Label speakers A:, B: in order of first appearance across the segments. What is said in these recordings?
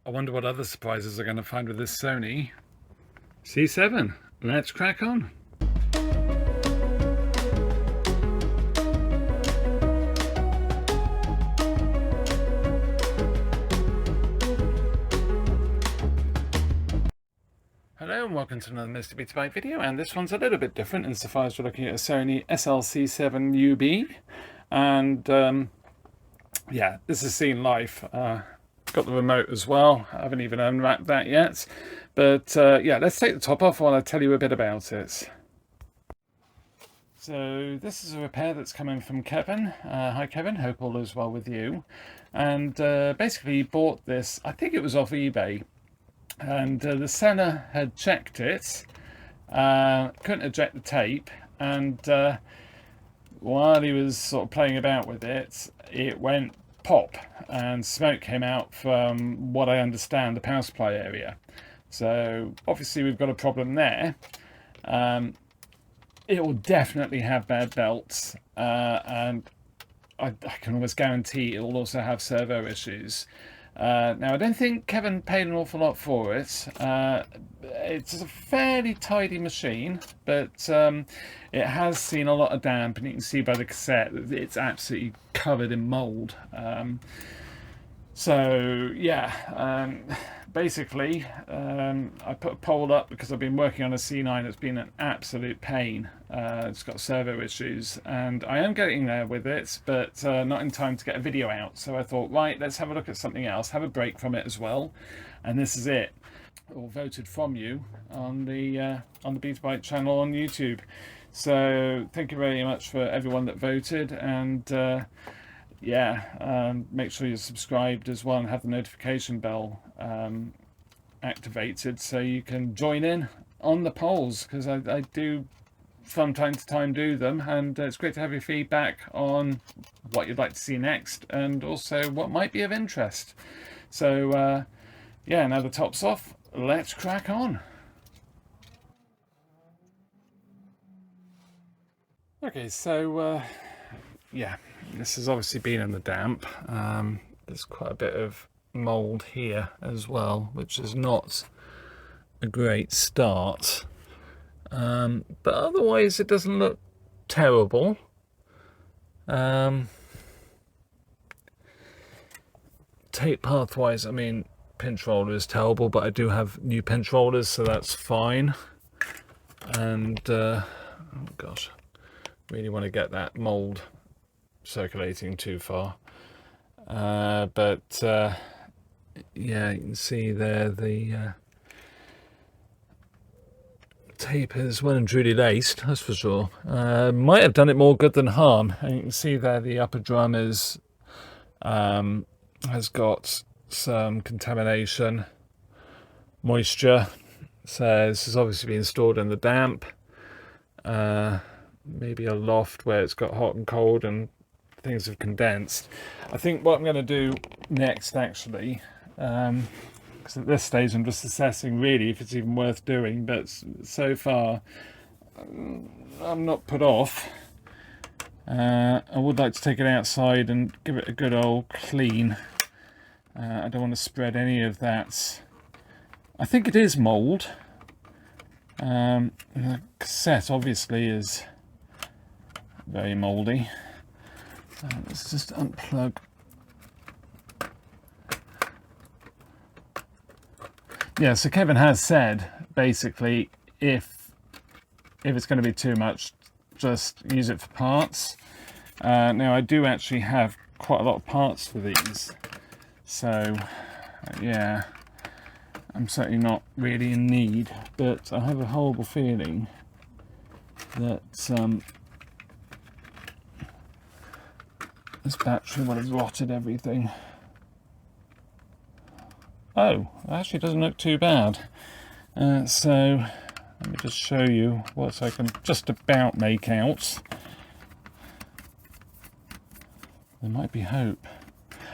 A: I wonder what other surprises I'm going to find with this Sony C7. Let's crack on. Hello and welcome to another MrBetaByte video, and this one's a little bit different insofar as we're looking at a Sony SL-C7UB, and yeah, this has seen life. Got the remote as well. I haven't even unwrapped that yet, but yeah, let's take the top off while I tell you a bit about it. So this is a repair that's coming from Kevin. Hi Kevin, hope all is well with you. And basically he bought this, I think it was off eBay, and the seller had checked it, couldn't eject the tape, and while he was sort of playing about with it, it went pop and smoke came out from what I understand the power supply area. So obviously we've got a problem there. It will definitely have bad belts, and I can almost guarantee it will also have servo issues. Now I don't think Kevin paid an awful lot for it. It's a fairly tidy machine, but it has seen a lot of damp, and you can see by the cassette that it's absolutely covered in mold. So yeah, basically I put a pole up because I've been working on a C9. It's been an absolute pain. It's got servo issues, and I am getting there with it, but not in time to get a video out. So I thought, right, let's have a look at something else, have a break from it as well, and this is it. All voted from you on the BetaByte channel on YouTube. So thank you very much for everyone that voted, and yeah, make sure you're subscribed as well and have the notification bell activated so you can join in on the polls, because I do from time to time do them, and it's great to have your feedback on what you'd like to see next and also what might be of interest. So yeah, now the top's off, let's crack on. Okay, so yeah, this has obviously been in the damp. There's quite a bit of mold here as well, which is not a great start. But otherwise it doesn't look terrible. Tape pathwise, I mean, pinch roller is terrible, but I do have new pinch rollers, so that's fine. And oh gosh, really want to get that mold circulating too far, but yeah, you can see there the tape is well and truly laced, that's for sure. Might have done it more good than harm, and you can see there the upper drum is has got some contamination, moisture, so this has obviously been stored in the damp. Maybe a loft where it's got hot and cold and things have condensed. I think what I'm going to do next, actually, because at this stage I'm just assessing really if it's even worth doing, but so far I'm not put off. I would like to take it outside and give it a good old clean. I don't want to spread any of that. I think it is mold. The cassette obviously is very moldy. Let's just unplug. Yeah, so Kevin has said basically if it's going to be too much, just use it for parts. Now I do actually have quite a lot of parts for these, so yeah, I'm certainly not really in need, but I have a horrible feeling that this battery would have rotted everything. Oh, it actually doesn't look too bad. So let me just show you what I can just about make out. There might be hope.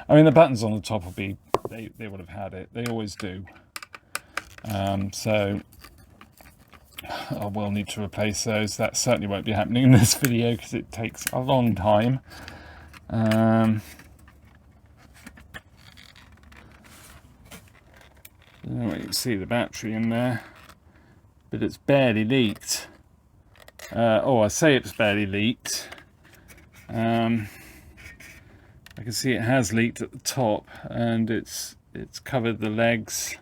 A: I mean, the buttons on the top will be, they would have had it. They always do. So I will need to replace those. That certainly won't be happening in this video because it takes a long time. You can see the battery in there, but it's barely leaked. I say it's barely leaked. I can see it has leaked at the top, and it's covered the legs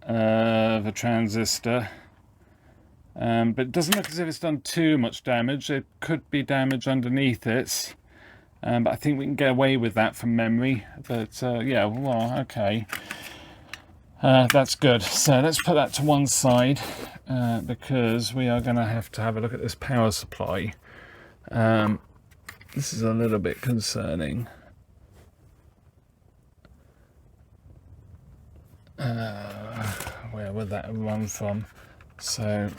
A: of a transistor. But it doesn't look as if it's done too much damage. There could be damage underneath it, but I think we can get away with that from memory. But yeah, well, okay. That's good. So let's put that to one side, because we are going to have a look at this power supply. This is a little bit concerning. Where would that run from? So,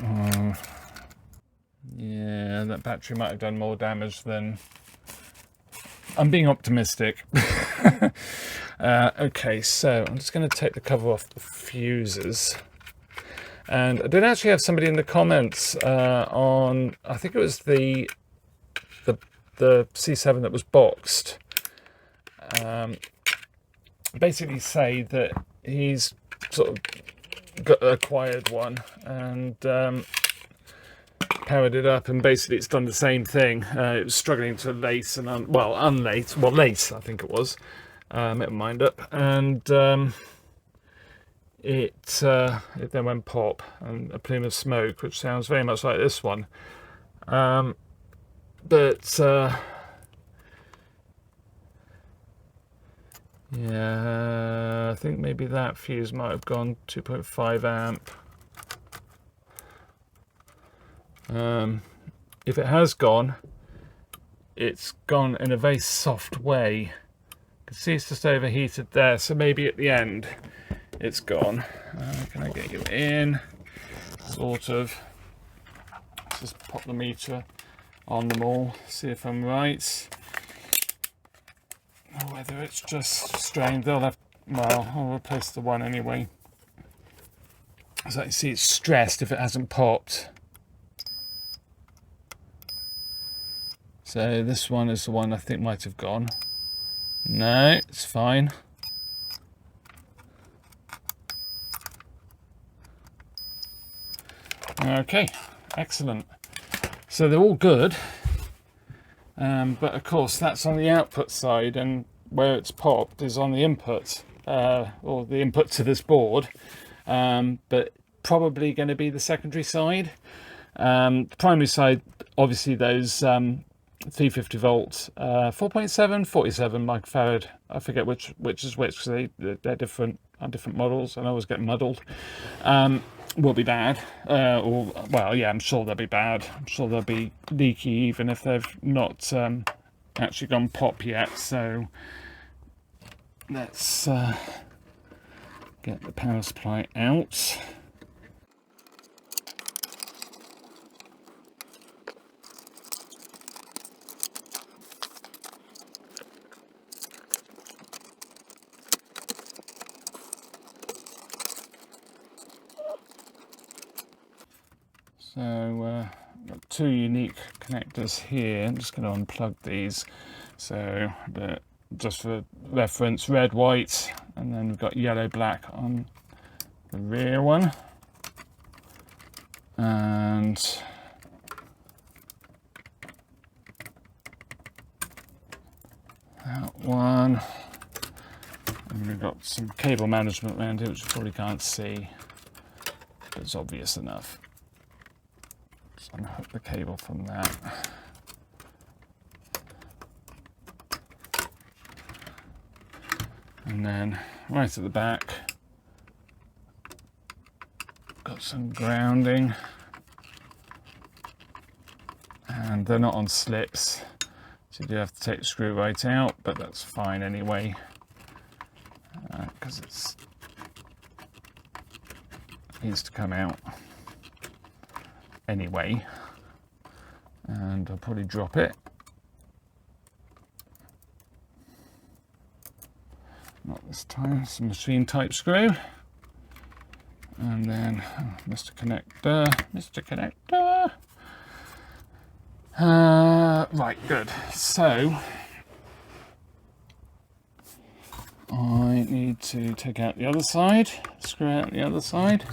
A: yeah, that battery might have done more damage than... I'm being optimistic. Okay, so I'm just going to take the cover off the fuses. And I did actually have somebody in the comments on, I think it was the C7 that was boxed, basically say that he's sort of acquired one and powered it up, and basically it's done the same thing. It was struggling to lace and unlace, well, lace I think it was, it wind up, and it then went pop and a plume of smoke, which sounds very much like this one. But yeah, I think maybe that fuse might have gone 2.5 amp. If it has gone, it's gone in a very soft way. You can see it's just overheated there, so maybe at the end it's gone. Can I get you in? Sort of. Let's just pop the meter on them all, see if I'm right. Or whether it's just strained. They'll have, well, I'll replace the one anyway. So you see it's stressed if it hasn't popped. So this one is the one I think might have gone. No, it's fine. Okay, excellent. So they're all good, but of course that's on the output side, and where it's popped is on the input, or the input to this board, but probably going to be the secondary side. The primary side, obviously those 350 volt, 4.7, 47 microfarad, I forget which is which, because they're different on different models, and I always get muddled. Will be bad, or well, yeah, I'm sure they'll be bad. I'm sure they'll be leaky even if they've not actually gone pop yet. So let's get the power supply out. So I've got two unique connectors here. I'm just going to unplug these. So just for reference, red, white, and then we've got yellow, black on the rear one. And that one. And we've got some cable management around here, which you probably can't see, but it's obvious enough. Unhook the cable from that. And then right at the back, got some grounding, and they're not on slips, so you do have to take the screw right out, but that's fine anyway, because it needs to come out anyway. And I'll probably drop it. Not this time. It's a machine type screw. And then Mr. Connector. Right, good. So I need to take out the other side, screw out the other side.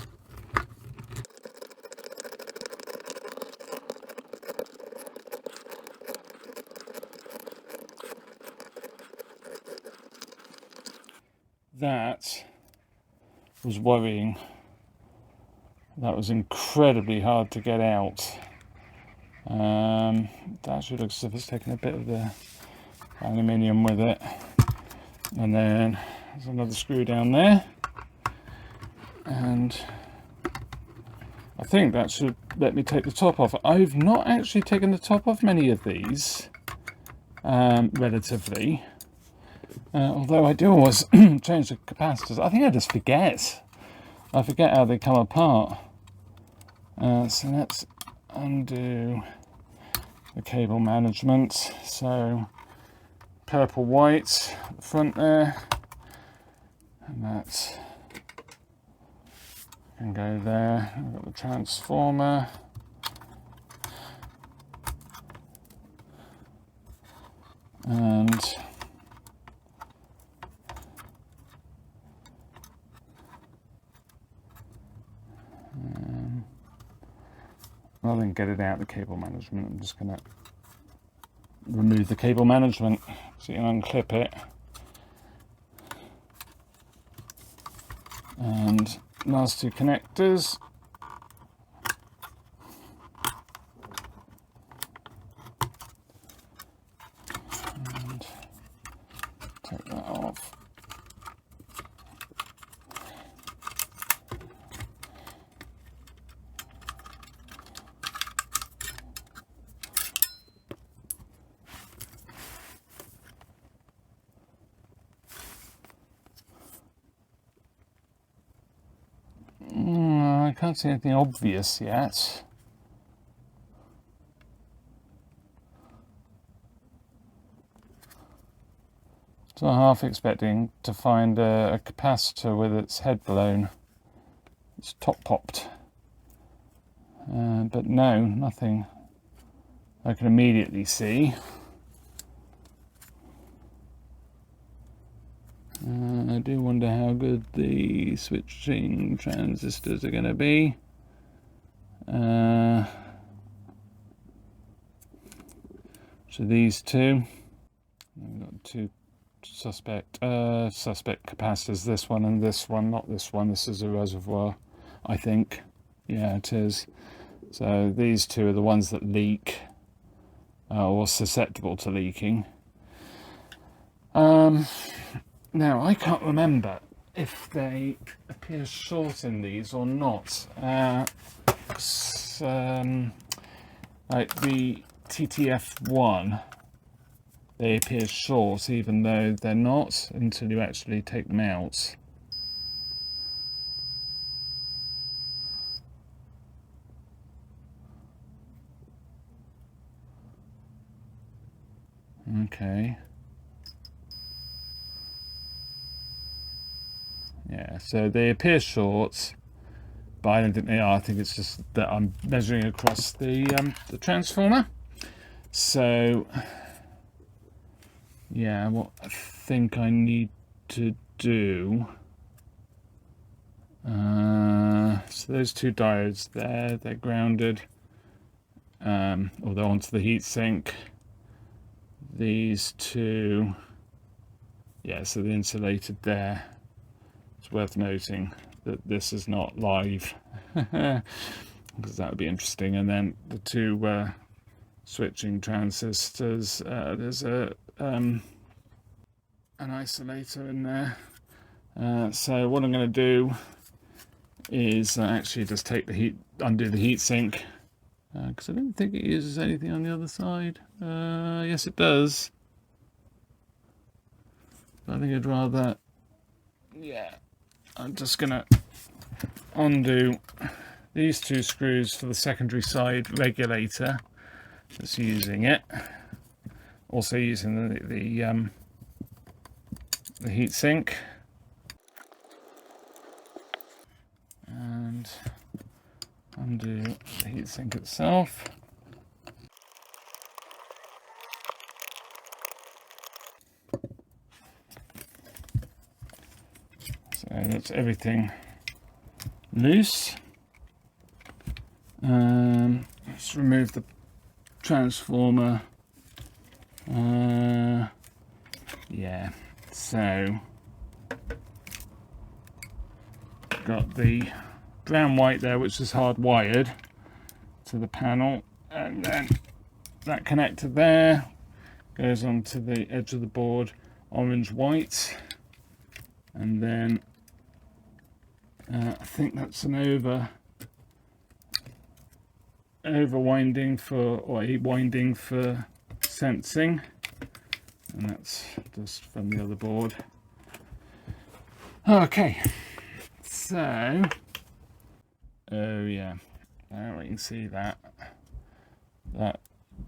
A: That was worrying. That was incredibly hard to get out. That actually looks as if it's taken a bit of the aluminium with it. And then there's another screw down there. And I think that should let me take the top off. I've not actually taken the top off many of these, relatively. Although I do always change the capacitors. I think I just forget. I forget how they come apart. So let's undo the cable management. So purple, white, the front there. And that can go there. I've got the transformer. And rather than get it out of the cable management, I'm just going to remove the cable management so you can unclip it. And last two connectors. And take that off. I can't see anything obvious yet. So I'm half expecting to find a capacitor with its head blown. It's top popped. But no, nothing I can immediately see. I do wonder how good the switching transistors are going to be. So these two, I've got two suspect capacitors, this one and this one, not this one. This is a reservoir, I think. Yeah, it is. So these two are the ones that leak, or susceptible to leaking. Now, I can't remember if they appear short in these or not. Like the TTF1, they appear short even though they're not until you actually take them out. Okay. Yeah, so they appear short, but I don't think they are. I think it's just that I'm measuring across the transformer. So, yeah, what I think I need to do. So those two diodes there, they're grounded, or they're onto the heatsink. These two, yeah, so the insulated there. It's worth noting that this is not live, because that would be interesting. And then the two switching transistors, there's an isolator in there. So what I'm going to do is actually just take the heat, undo the heatsink, because I don't think it uses anything on the other side. Yes, it does. But I think I'd rather, yeah. I'm just going to undo these two screws for the secondary side regulator that's using it. Also using the heatsink. And undo the heatsink itself. So that's everything loose. Let's remove the transformer. Yeah, so got the brown white there, which is hardwired to the panel, and then that connector there goes onto the edge of the board, orange white, and then I think that's an over winding or a winding for sensing, and that's just from the other board. Okay, so oh yeah, now we can see that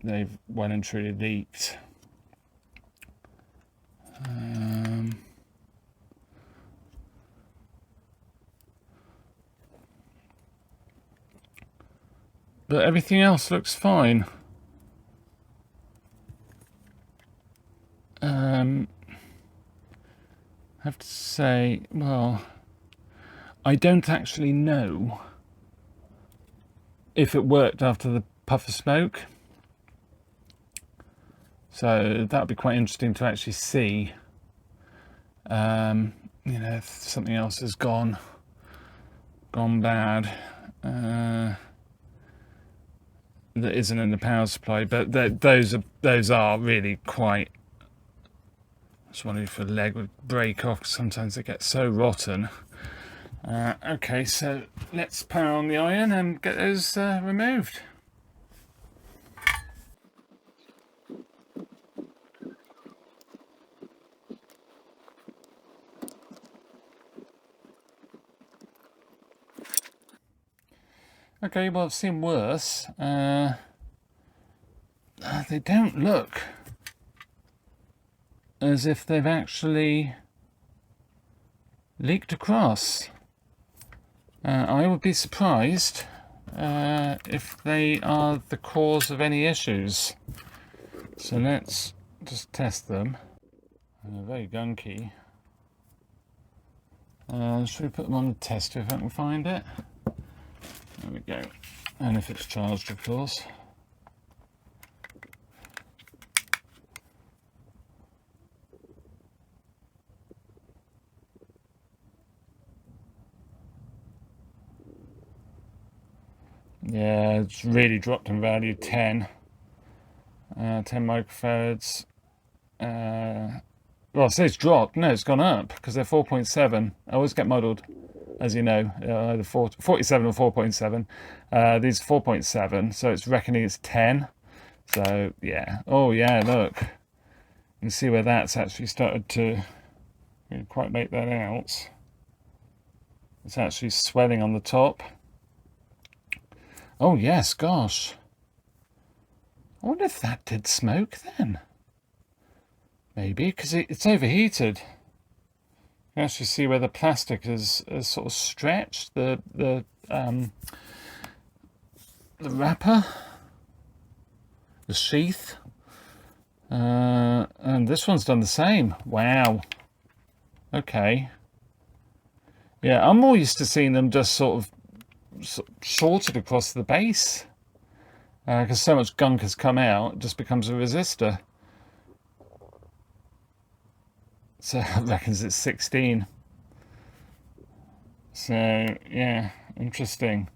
A: they've well and truly leaked. But everything else looks fine. I have to say, well, I don't actually know if it worked after the puff of smoke. So that'd be quite interesting to actually see. You know, if something else has gone bad. That isn't in the power supply, but those are really quite. I was wondering if a leg would break off. Sometimes they get so rotten. Okay, so let's power on the iron and get those removed. Okay, well, I've seen worse. They don't look as if they've actually leaked across. I would be surprised if they are the cause of any issues. So let's just test them. Very gunky. Should we put them on the tester if I can find it? There we go. And if it's charged, of course. Yeah, it's really dropped in value. 10 microfarads. Well, I say it's dropped. No, it's gone up because they're 4.7. I always get muddled, as you know, either 47 or 4.7. These are 4.7, so it's reckoning it's 10. So yeah. Oh yeah, look. You can see where that's actually started to. You can't quite make that out. It's actually swelling on the top. Oh yes, gosh. I wonder if that did smoke then. Maybe, because it's overheated. You can actually see where the plastic is sort of stretched, the wrapper, the sheath. And this one's done the same. Wow. Okay. Yeah, I'm more used to seeing them just sort of shorted across the base. Because so much gunk has come out, it just becomes a resistor. So I reckon it's 16. So yeah, interesting.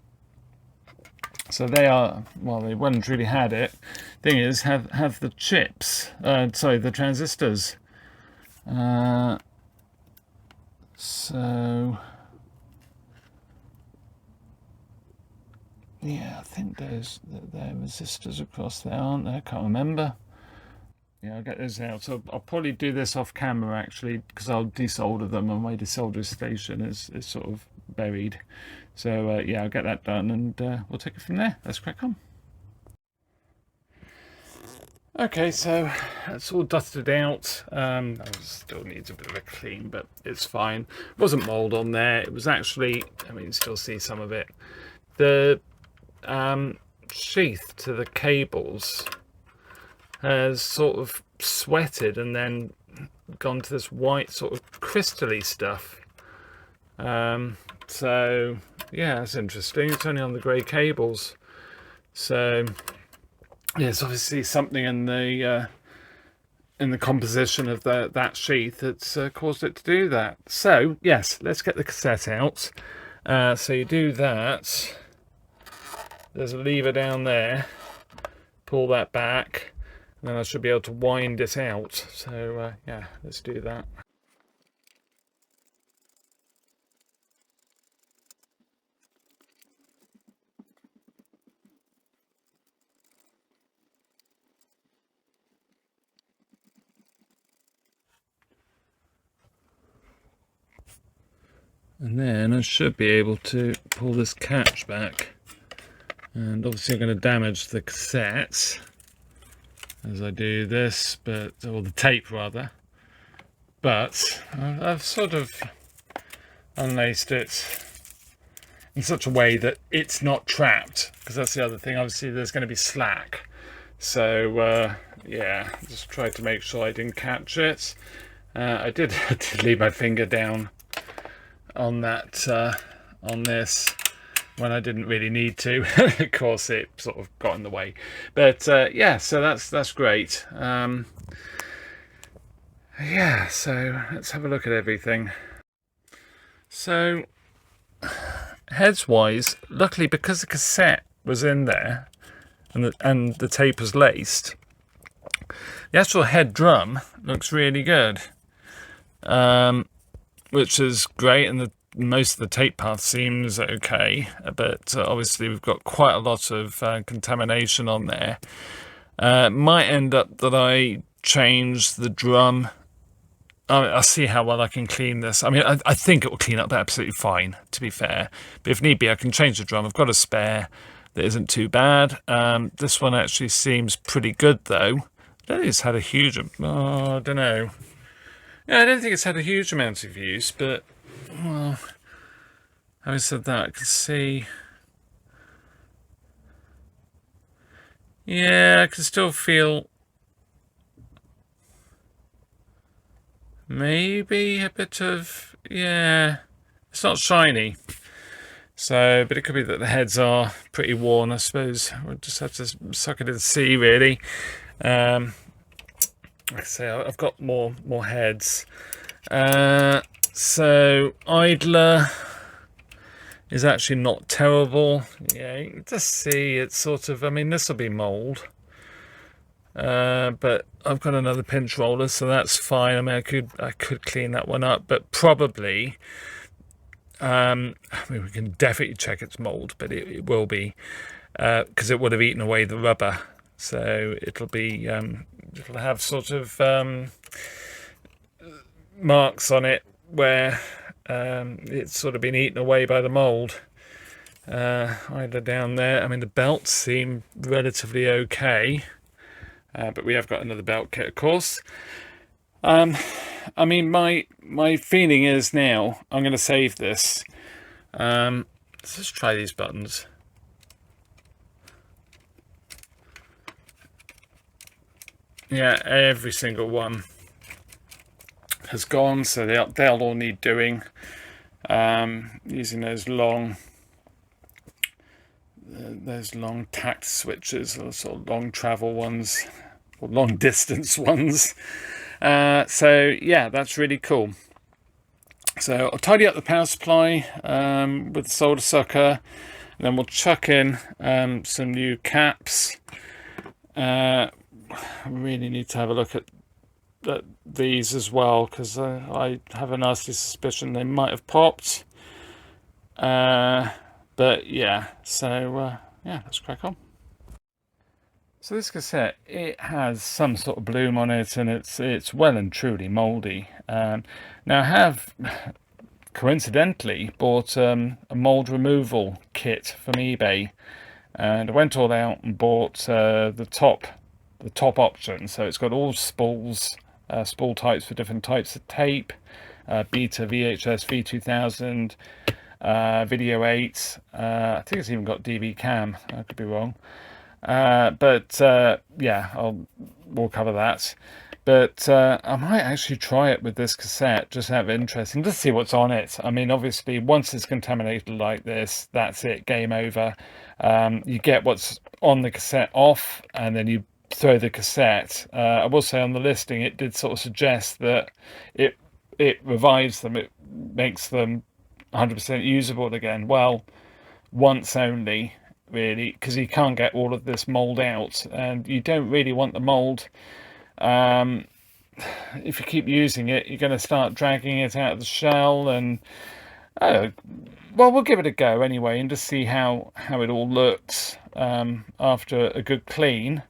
A: So they are, well, they well and truly had it. Thing is, have the chips, sorry, the transistors. So yeah, I think they're resistors across there, aren't they? I can't remember. Yeah, I'll get those out. So I'll probably do this off camera actually, because I'll desolder them, and my desolder station is sort of buried. So yeah, I'll get that done, and we'll take it from there. Let's crack on. Okay, so it's all dusted out. It still needs a bit of a clean, but it's fine. It wasn't mold on there. It was actually, I mean, you still see some of it. The sheath to the cables has sort of sweated and then gone to this white sort of crystally stuff. So yeah, that's interesting. It's only on the grey cables. So yeah, it's obviously something in the composition of that sheath that's caused it to do that. So yes, let's get the cassette out. So you do that. There's a lever down there. Pull that back, and then I should be able to wind it out. So yeah, let's do that. And then I should be able to pull this catch back. And obviously I'm going to damage the cassette as I do this, or the tape rather. But I've sort of unlaced it in such a way that it's not trapped, because that's the other thing. Obviously there's going to be slack. So yeah, just tried to make sure I didn't catch it. I did leave my finger down on that on this when I didn't really need to. Of course it sort of got in the way, but yeah, so that's great. Yeah, so let's have a look at everything. So heads wise, luckily, because the cassette was in there and the tape was laced, the actual head drum looks really good, which is great, and most of the tape path seems okay, but obviously we've got quite a lot of contamination on there. Might end up that I change the drum. I'll see how well I can clean this. I mean, I think it will clean up absolutely fine, to be fair, but if need be I can change the drum. I've got a spare that isn't too bad. This one actually seems pretty good though. I don't think it's had a huge, I don't know. Yeah, I don't think it's had a huge amount of use, but, well, having said that, I can see, yeah, I can still feel maybe a bit of, yeah, it's not shiny. So, but it could be that the heads are pretty worn, I suppose. We'll just have to suck it and see, really. Like I say, I've got more heads. So idler is actually not terrible. Yeah, you can just see it's sort of, I mean, this will be mold. But I've got another pinch roller, so that's fine. I mean, I could clean that one up, but probably, I mean, we can definitely check it's mold, but it will be, because it would have eaten away the rubber. So it'll be, it'll have sort of marks on it where it's sort of been eaten away by the mold. Either down there, I mean, the belts seem relatively okay, but we have got another belt kit, of course. I mean, my feeling is now I'm going to save this. Let's just try these buttons. Yeah, every single one has gone, so they'll all need doing. Using those long tact switches, or sort of long travel ones, or long distance ones. So yeah, that's really cool. So I'll tidy up the power supply with the solder sucker, and then we'll chuck in some new caps. I really need to have a look at these as well, because I have a nasty suspicion they might have popped. But yeah, so yeah, let's crack on. So this cassette, it has some sort of bloom on it, and it's well and truly mouldy. Now I have coincidentally bought a mould removal kit from eBay, and I went all out and bought the top option. So it's got all spools, spool types for different types of tape, Beta, VHS, V2000, Video 8. I think it's even got DV cam. I could be wrong, but yeah, we'll cover that. But I might actually try it with this cassette, just out of interest, and just see what's on it. I mean, obviously, once it's contaminated like this, that's it, game over. You get what's on the cassette off, and then you throw the cassette. I will say on the listing, it did sort of suggest that it revives them, it makes them 100% usable again. Well, once only, really, because you can't get all of this mold out, and you don't really want the mold. If you keep using it, you're going to start dragging it out of the shell, and well, we'll give it a go anyway and just see how it all looks after a good clean.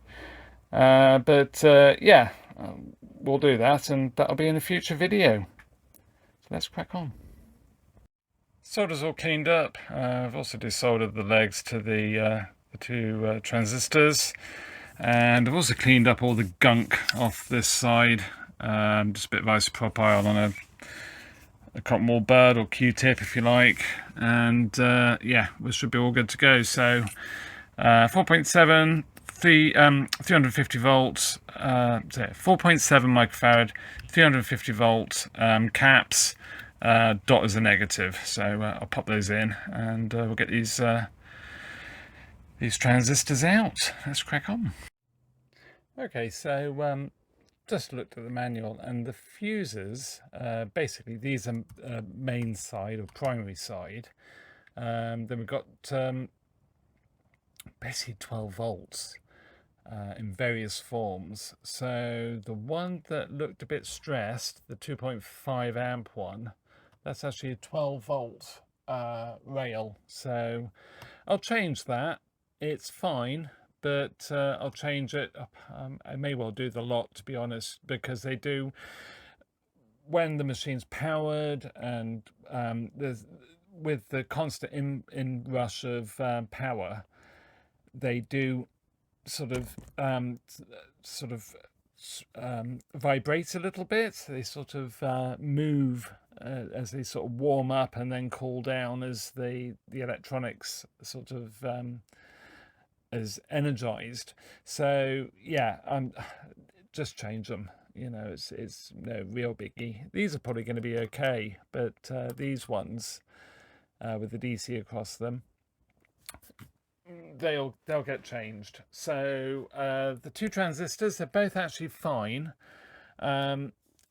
A: Yeah, we'll do that, and that'll be in a future video. So let's crack on. Solder's all cleaned up. I've also desoldered the legs to the two transistors, and I've also cleaned up all the gunk off this side. Just a bit of isopropyl on a cotton wool bud or Q-tip if you like, and yeah, we should be all good to go. So 4.7, 350 volts, 4.7 microfarad, 350 volt caps. Dot is a negative, so I'll pop those in, and we'll get these transistors out. Let's crack on. Okay, so just looked at the manual, and the fuses, basically these are main side or primary side. Then we've got basically 12 volts in various forms. So the one that looked a bit stressed, the 2.5 amp one, that's actually a 12 volt rail. So I'll change that. It's fine, but I'll change it. I may well do the lot, to be honest, because they do, when the machine's powered and there's, with the constant inrush of power, they do sort of vibrate a little bit. They sort of move as they sort of warm up and then cool down as the electronics sort of is energized. So yeah, just change them. You know, it's no real biggie. These are probably going to be okay, but these ones with the DC across them, they'll get changed. So the two transistors, they're both actually fine.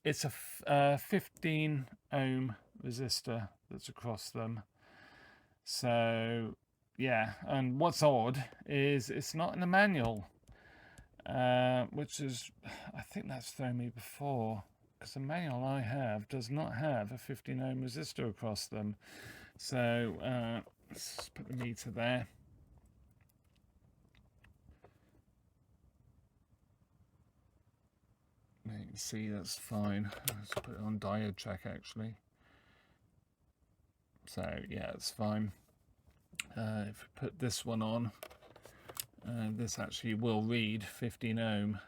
A: It's a 15 ohm resistor that's across them. So yeah, and what's odd is it's not in the manual, which is, I think that's thrown me before, because the manual I have does not have a 15 ohm resistor across them. So let's put the meter there. You can see that's fine. Let's put it on diode check actually. So yeah, it's fine. If we put this one on, this actually will read 15 ohm.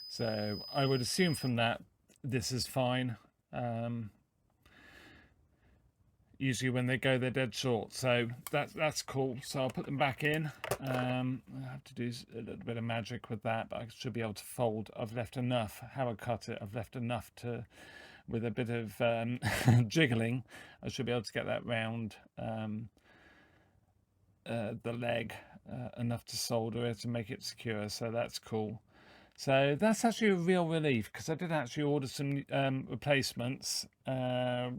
A: So I would assume from that this is fine. Usually when they go, they're dead short, so that's cool. So I'll put them back in. I have to do a little bit of magic with that, but I should be able to fold. I've left enough, how I cut it, I've left enough to, with a bit of jiggling, I should be able to get that round the leg enough to solder it and make it secure, so that's cool. So that's actually a real relief, because I did actually order some replacements,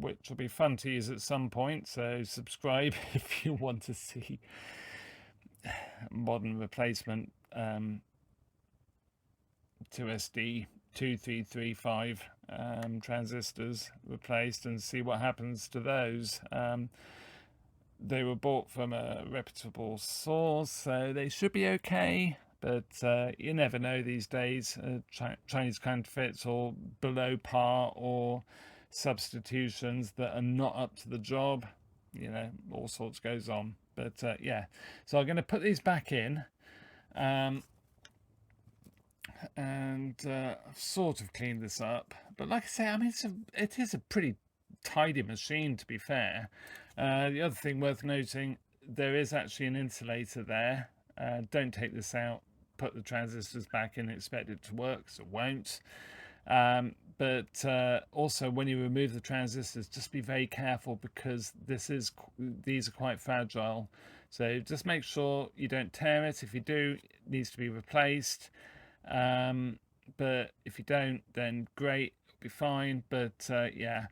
A: which will be fun to use at some point. So subscribe if you want to see modern replacement 2SD2335 transistors replaced, and see what happens to those. They were bought from a reputable source, so they should be okay. But you never know these days. Chinese counterfeits or below par or substitutions that are not up to the job. You know, all sorts goes on. But yeah, so I'm going to put these back in. And I've sort of cleaned this up. But like I say, I mean, it is a pretty tidy machine, to be fair. The other thing worth noting, there is actually an insulator there. Don't take this out, put the transistors back in, expect it to work, because it won't. But also when you remove the transistors, just be very careful, because these are quite fragile. So just make sure you don't tear it. If you do, it needs to be replaced. But if you don't, then great, it'll be fine. But yeah,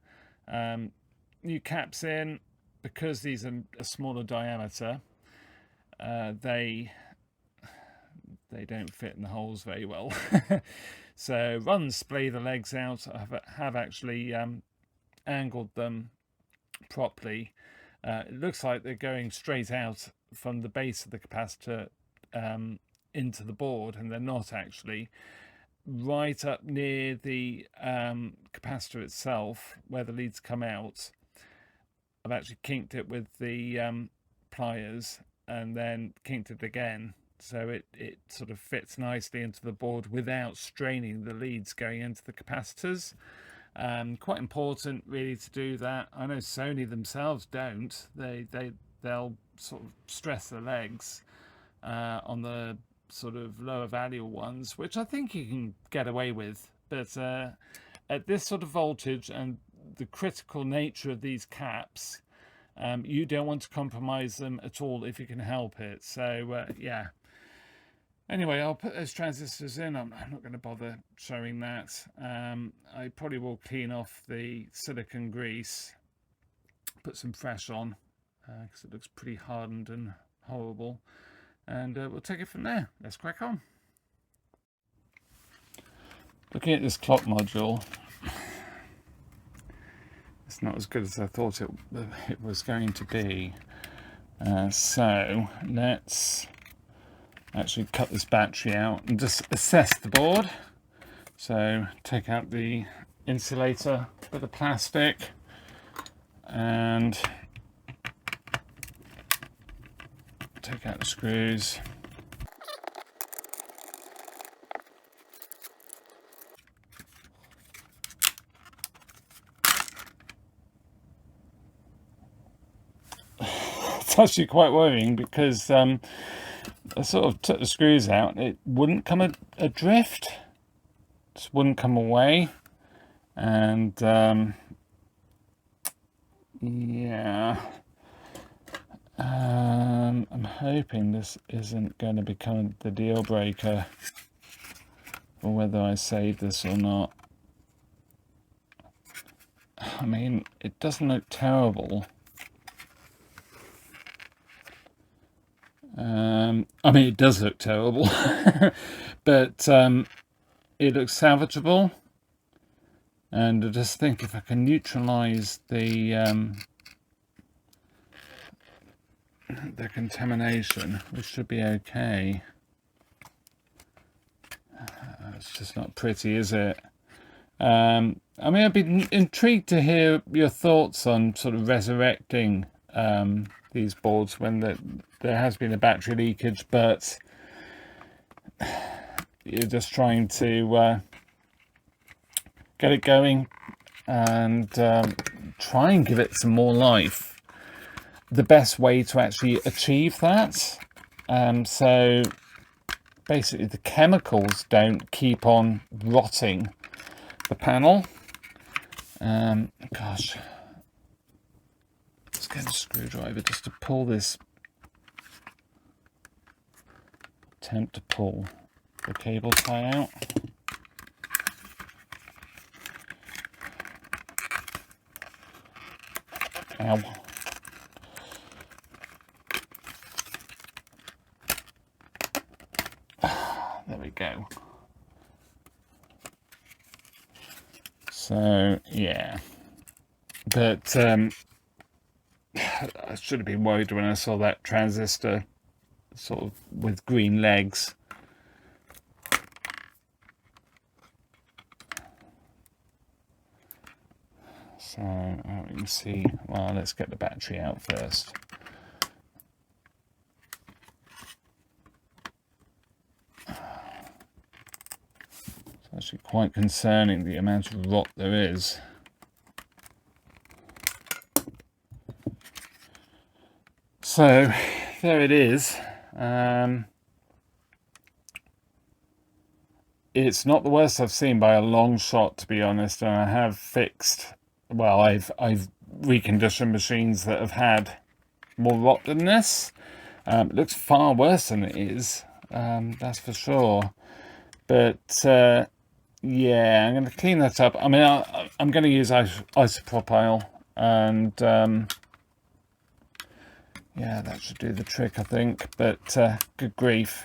A: new caps in, because these are a smaller diameter. They don't fit in the holes very well. So rather than splay the legs out, I have actually angled them properly. It looks like they're going straight out from the base of the capacitor into the board, and they're not actually. Right up near the capacitor itself, where the leads come out, I've actually kinked it with the pliers, and then kinked it again, so it sort of fits nicely into the board without straining the leads going into the capacitors. Quite important really to do that. I know Sony themselves don't. They'll sort of stress the legs on the sort of lower value ones, which I think you can get away with, but at this sort of voltage and the critical nature of these caps, you don't want to compromise them at all if you can help it. So yeah, anyway, I'll put those transistors in. I'm not going to bother showing that. I probably will clean off the silicone grease, put some fresh on, because it looks pretty hardened and horrible. And we'll take it from there. Let's crack on. Looking at this clock module, it's not as good as I thought it was going to be. So let's actually cut this battery out and just assess the board. So take out the insulator with the plastic, and take out the screws. It's actually quite worrying, because I sort of took the screws out, it wouldn't come adrift, just wouldn't come away, and yeah. I'm hoping this isn't going to become the deal breaker for whether I save this or not. I mean, it doesn't look terrible. I mean, it does look terrible, but it looks salvageable. And I just think if I can neutralize the contamination, we should be okay. It's just not pretty, is it? I mean, I'd be intrigued to hear your thoughts on sort of resurrecting these boards when there has been a battery leakage, but you're just trying to get it going and try and give it some more life. The best way to actually achieve that, so basically the chemicals don't keep on rotting the panel. Gosh, let's get a screwdriver just to pull this, attempt to pull the cable tie out. Ow. There we go. So yeah, but I should have been worried when I saw that transistor sort of with green legs. So we can see, well, let's get the battery out first. It's actually quite concerning, the amount of rot there is. So there it is. It's not the worst I've seen by a long shot, to be honest, and I have fixed, well, I've reconditioned machines that have had more rot than this. It looks far worse than it is, that's for sure. But yeah, I'm going to clean that up. I mean, I'm going to use isopropyl, and yeah, that should do the trick, I think. But good grief,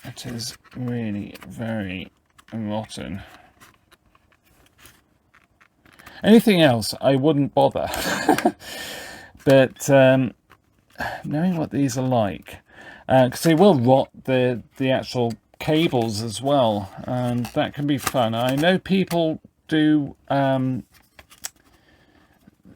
A: it is really very rotten. Anything else, I wouldn't bother. But knowing what these are like, because they will rot the actual cables as well, and that can be fun. I know people do,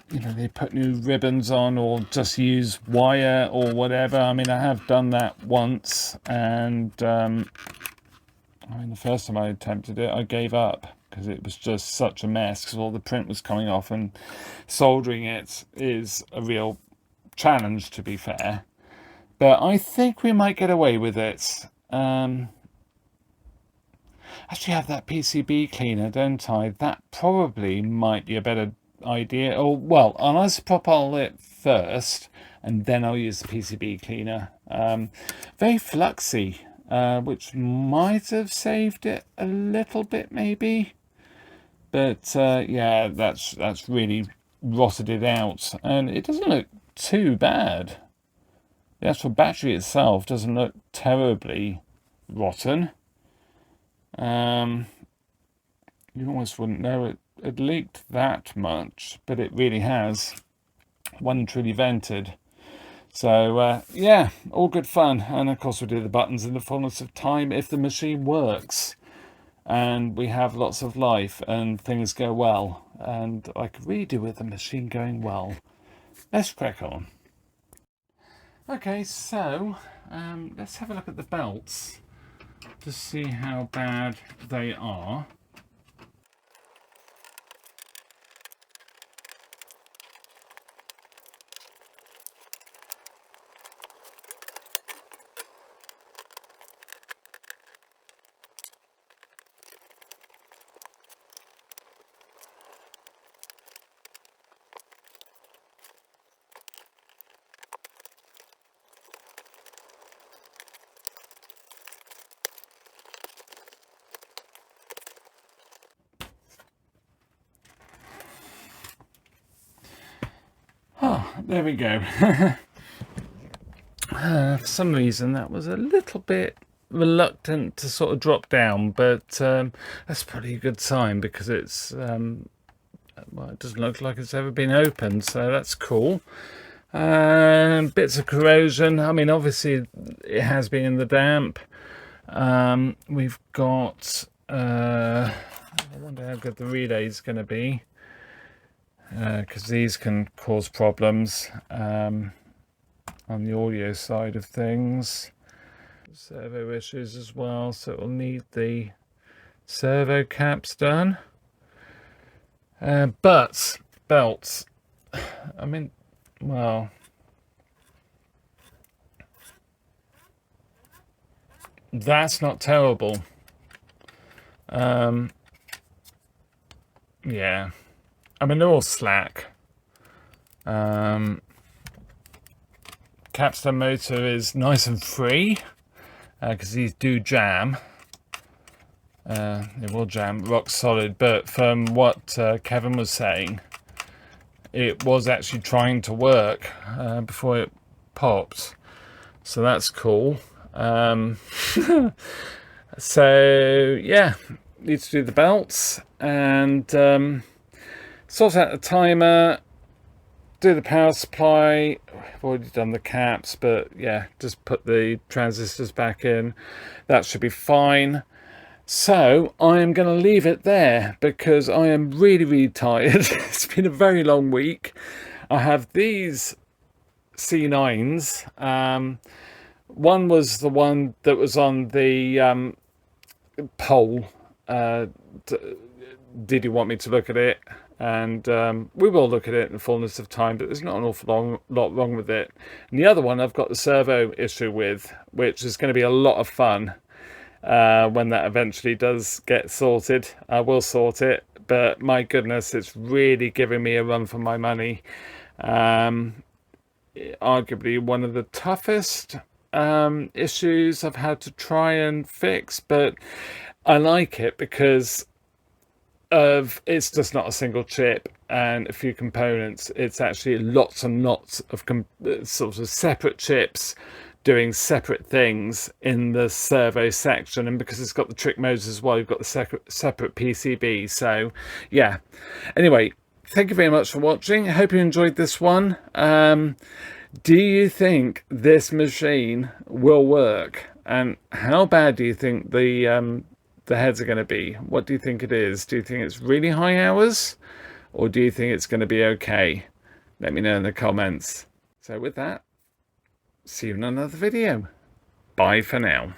A: you know, they put new ribbons on or just use wire or whatever. I mean, I have done that once, and I mean, the first time I attempted it, I gave up because it was just such a mess, because all the print was coming off, and soldering it is a real challenge, to be fair. But I think we might get away with it. Actually have that PCB cleaner, don't I? That probably might be a better idea. Or, well, I'll isopropyl it first, and then I'll use the PCB cleaner. Very fluxy, which might have saved it a little bit, maybe. But yeah, that's really rotted it out, and it doesn't look too bad. The actual battery itself doesn't look terribly rotten. You almost wouldn't know it leaked that much, but it really has. One truly vented. So yeah, all good fun. And of course we'll do the buttons in the fullness of time if the machine works and we have lots of life and things go well, and I could really do with the machine going well. Let's crack on. Okay, so let's have a look at the belts to see how bad they are. Oh, there we go. For some reason that was a little bit reluctant to sort of drop down, but that's probably a good sign, because it's well, it doesn't look like it's ever been opened, so that's cool. Bits of corrosion. I mean, obviously it has been in the damp. We've got I wonder how good the relay is going to be, because these can cause problems on the audio side of things. Servo issues as well, so it will need the servo caps done. But belts, I mean, well, that's not terrible. Yeah, I mean, they're all slack. Capstan motor is nice and free, because these do jam. It will jam rock solid, but from what Kevin was saying, it was actually trying to work before it popped, so that's cool. So yeah, need to do the belts and sort out the timer, do the power supply. I've already done the caps, but yeah, just put the transistors back in. That should be fine. So I am going to leave it there, because I am really tired. It's been a very long week. I have these C9s. One was the one that was on the poll. Did you want me to look at it? and we will look at it in the fullness of time, but there's not an awful lot wrong with it. And the other one I've got the servo issue with, which is going to be a lot of fun when that eventually does get sorted. I will sort it, but my goodness, it's really giving me a run for my money. Arguably one of the toughest issues I've had to try and fix, but I like it because it's just not a single chip and a few components. It's actually lots and lots of sort of separate chips doing separate things in the servo section, and because it's got the trick modes as well, you've got the separate PCBs. So yeah, anyway, thank you very much for watching. I hope you enjoyed this one. Do you think this machine will work, and how bad do you think the heads are going to be? What do you think it is? Do you think it's really high hours, or do you think it's going to be okay? Let me know in the comments. So with that, see you in another video. Bye for now.